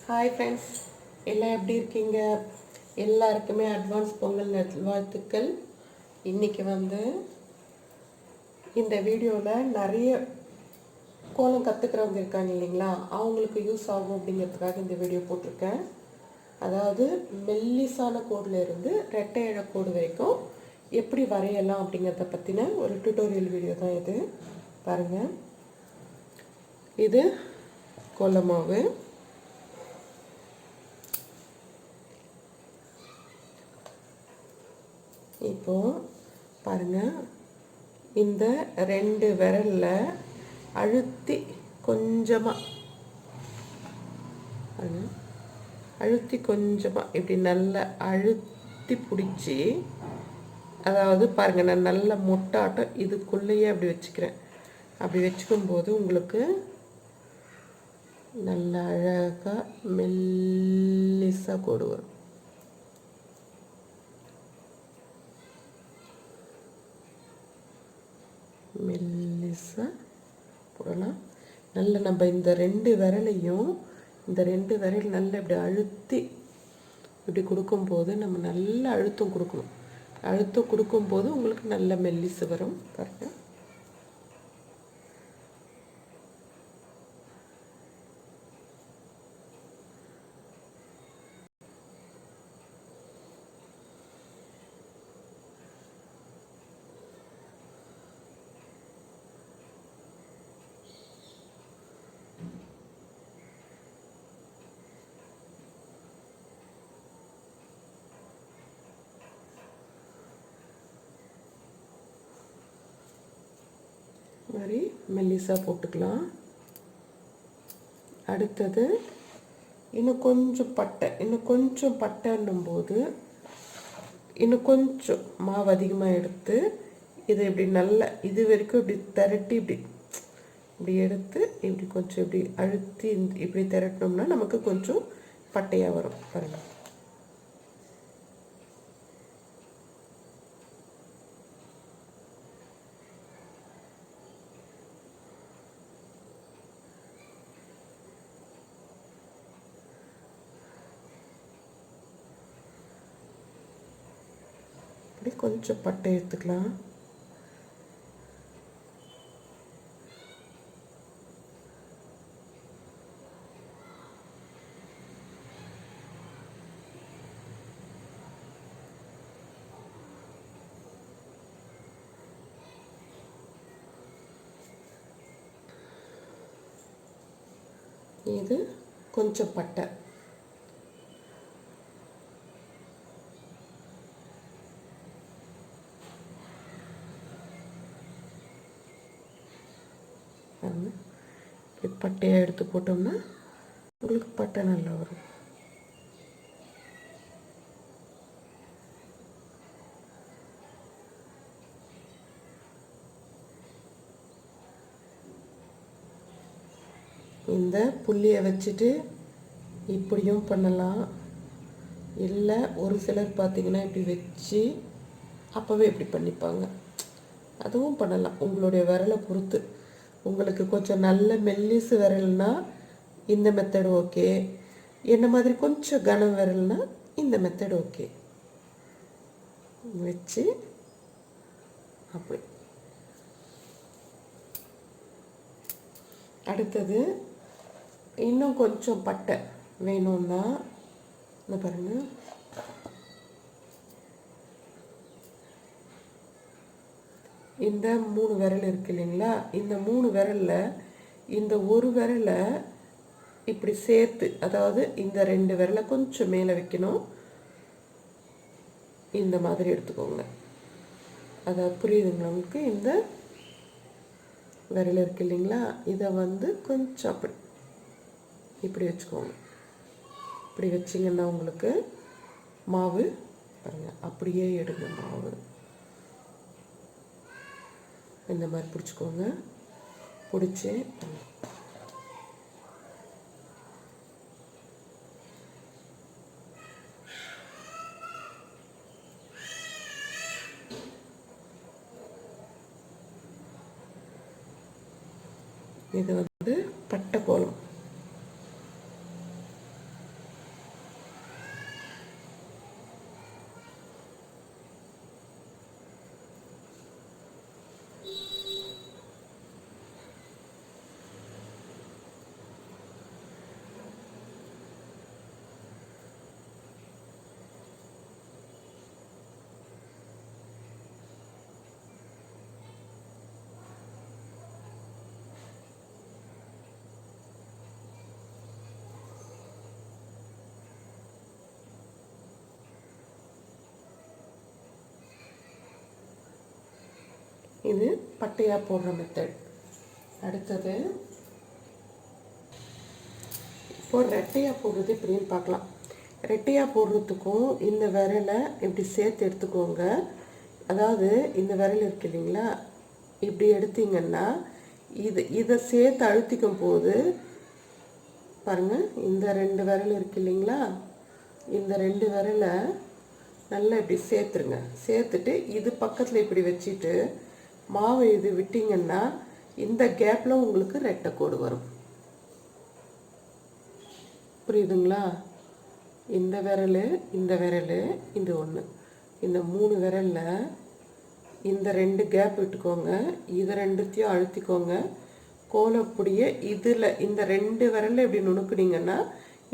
Hi friends, எல்லாம் எப்படி இருக்கீங்க? எல்லாருக்குமே அட்வான்ஸ் பொங்கல் வாழ்த்துக்கள். இன்றைக்கி இந்த வீடியோவில் நிறைய கோலம் கற்றுக்கிறவங்க இருக்காங்க இல்லைங்களா, அவங்களுக்கு யூஸ் ஆகும் அப்படிங்கிறதுக்காக இந்த வீடியோ போட்டிருக்கேன். அதாவது மெல்லிசான கோடில் இருந்து ரெட்டை இழக்கோடு வரைக்கும் எப்படி வரையலாம் அப்படிங்கிறத பற்றின ஒரு டுட்டோரியல் வீடியோ தான் இது. பாருங்கள், இது கோலமாவு. இப்போ பாருங்கள், இந்த 2 விரலில் அழுத்தி கொஞ்சமாக இப்படி நல்லா அழுத்தி பிடிச்சி, அதாவது பாருங்கள், நான் நல்ல மொட்டாட்டம் இதுக்குள்ளேயே அப்படி வச்சுக்கிறேன். அப்படி வச்சுக்கும்போது உங்களுக்கு நல்ல அழகாக மெல்லிசாக கோடு வரும். மெல்லிசாக போடலாம். நல்ல நம்ம இந்த 2 விரலையும் நல்லா இப்படி அழுத்தி இப்படி கொடுக்கும்போது, நம்ம நல்ல அழுத்தம் கொடுக்கணும். அழுத்தம் கொடுக்கும்போது உங்களுக்கு நல்ல மெல்லிசு வரும். பாருங்கள், மாதிரி மெல்லிசாக போட்டுக்கலாம். அடுத்தது இன்னும் கொஞ்சம் பட்டைன்னும்போது இன்னும் கொஞ்சம் மாவு அதிகமாக எடுத்து இதை இப்படி நல்லா இது வரைக்கும் இப்படி திரட்டி இப்படி எடுத்து இப்படி கொஞ்சம் இப்படி அழுத்தி இப்படி திரட்டினோம்னா நமக்கு கொஞ்சம் பட்டையாக வரும். பாருங்கள், இப்படி கொஞ்சம் பட்டை எடுத்துக்கலாம். இது கொஞ்சம் பட்டை. இப்படி பட்டையாக எடுத்து போட்டோம்னா உங்களுக்கு பட்டை நல்லா வரும். இந்த புள்ளியை வச்சுட்டு இப்படியும் பண்ணலாம். இல்லை, ஒரு சிலர் பார்த்திங்கன்னா இப்படி வச்சு அப்போவே இப்படி பண்ணிப்பாங்க. அதுவும் பண்ணலாம், உங்களுடைய விரலை பொறுத்து. உங்களுக்கு கொஞ்சம் நல்ல மெல்லிசு விரல்னா இந்த மெத்தடு ஓகே. என்ன மாதிரி கொஞ்சம் கனம் விரல்னா இந்த மெத்தடு ஓகே. வச்சு அப்படி அடுத்தது இன்னும் கொஞ்சம் பட்டை வேணும்னா இந்த பாருங்கள், இந்த 3 விரல் இருக்கு இல்லைங்களா, இந்த 3 விரலில் இந்த ஒரு விரலை இப்படி சேர்த்து, அதாவது இந்த 2 விரலை கொஞ்சம் மேலே வைக்கணும். இந்த மாதிரி எடுத்துக்கோங்க. அதாவது புரியுதுங்களா உங்களுக்கு? இந்த விரல் இருக்கு இல்லைங்களா, இதை கொஞ்சம் இப்படி வச்சுக்கோங்க. இப்படி வச்சிங்கன்னா உங்களுக்கு மாவு பாருங்கள், அப்படியே எடுங்க. மாவு இந்த மாதிரி பிடிச்சிக்கோங்க. பிடிச்சி இது பட்டை கோலம். இது பட்டையாக போடுற மெத்தட். அடுத்தது இப்போது ரெட்டையாக போடுறது எப்படின்னு பார்க்கலாம். ரெட்டையாக போடுறதுக்கும் இந்த விரலை இப்படி சேர்த்து எடுத்துக்கோங்க. அதாவது இந்த விரல் இருக்கு இல்லைங்களா, இப்படி எடுத்தீங்கன்னா இதை சேர்த்து அழுத்திக்கும் போது பாருங்கள், இந்த 2 விரல் இருக்கு இல்லைங்களா, இந்த 2 விரலை நல்லா இப்படி சேர்த்துருங்க. சேர்த்துட்டு இது பக்கத்தில் இப்படி வச்சுட்டு மாவை இது விட்டிங்கன்னா இந்த கேப்பில் உங்களுக்கு ரெட்டை கோடு வரும். புரியுதுங்களா? இந்த விரல், இந்த விரல், இந்த ஒன்று, இந்த 3 விரலில் இந்த 2 கேப் விட்டுக்கோங்க. இது 2த்தையும் அழுத்திக்கோங்க. கோலப்பொடியை இதில் இந்த 2 விரலில் இப்படி நுணுக்குனீங்கன்னா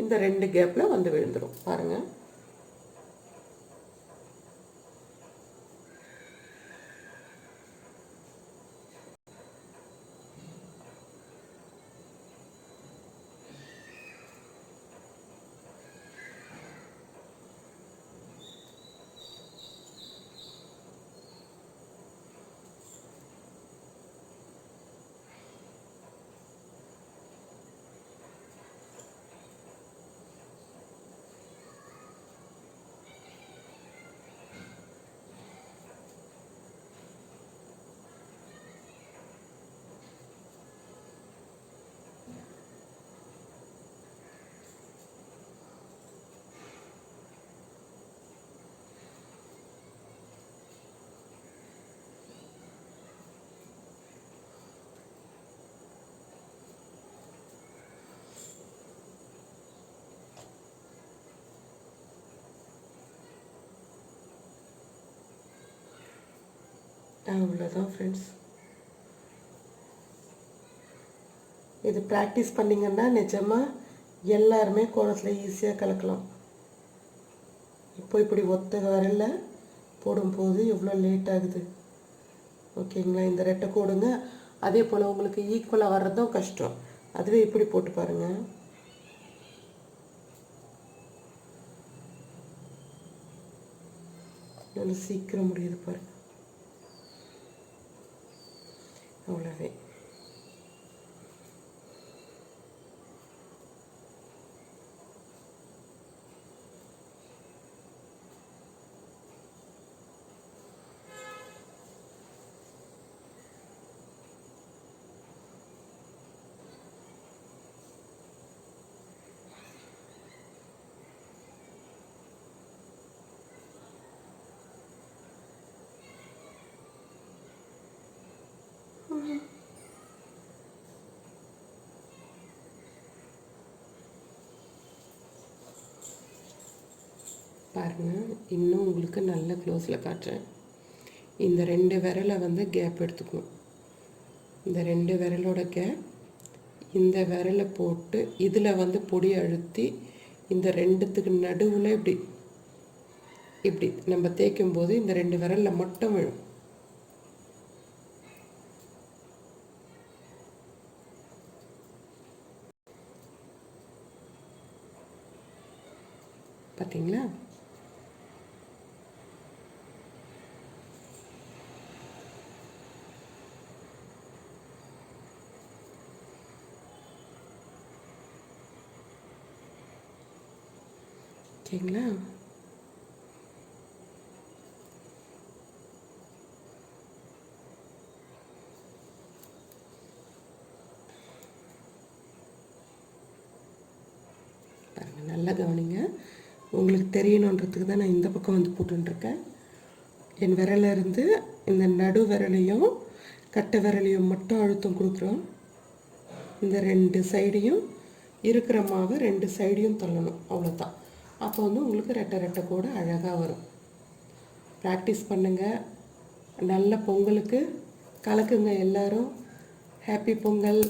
இந்த 2 கேப்பில் வந்து விழுந்துடும். பாருங்கள். அவ்வளோதான் ஃப்ரெண்ட்ஸ். இது ப்ராக்டிஸ் பண்ணிங்கன்னா நிஜமாக எல்லாருமே கோலத்தில் ஈஸியாக கலக்கலாம். இப்போ இப்படி ஒத்த விரலில் போடும்போது எவ்வளோ லேட் ஆகுது. ஓகேங்களா? இந்த ரெட்டை கோடுங்க. அதே போல் உங்களுக்கு ஈக்குவலாக வர்றதும் கஷ்டம். அதுவே இப்படி போட்டு பாருங்கள். எவ்வளோ சீக்கிரம் முடியுது பாருங்கள். அவ்வளோவே. பாருங்கள், இன்னும் உங்களுக்கு நல்ல க்ளோஸில் காட்டுறேன். இந்த 2 விரலை வந்து கேப் எடுத்துக்கும். இந்த 2 விரலோட கேப் இந்த விரலை போட்டு இதில் வந்து பொடி அழுத்தி இந்த 2த்துக்கு நடுவில் இப்படி இப்படி நம்ம தேய்க்கும் போது இந்த 2 விரலில் மட்டும் விழும். பார்த்தீங்களா? ஓகேங்களா? பாருங்கள், நல்லா கவனிங்க. உங்களுக்கு தெரியணுன்றதுக்கு தான் நான் இந்த பக்கம் வந்து போட்டுருக்கேன். என் விரலிருந்து இந்த நடு விரலையும் கட்டை விரலையும் மட்டும் அழுத்தம் கொடுக்குறோம். இந்த 2 சைடையும் இருக்கிற மாவை 2 சைடையும் தள்ளணும். அவ்வளோதான். அப்போ வந்து உங்களுக்கு ரெட்டை கூட அழகாக வரும். ப்ராக்டிஸ் பண்ணுங்கள். நல்ல பொங்கலுக்கு கலக்குங்க எல்லோரும். ஹாப்பி பொங்கல்.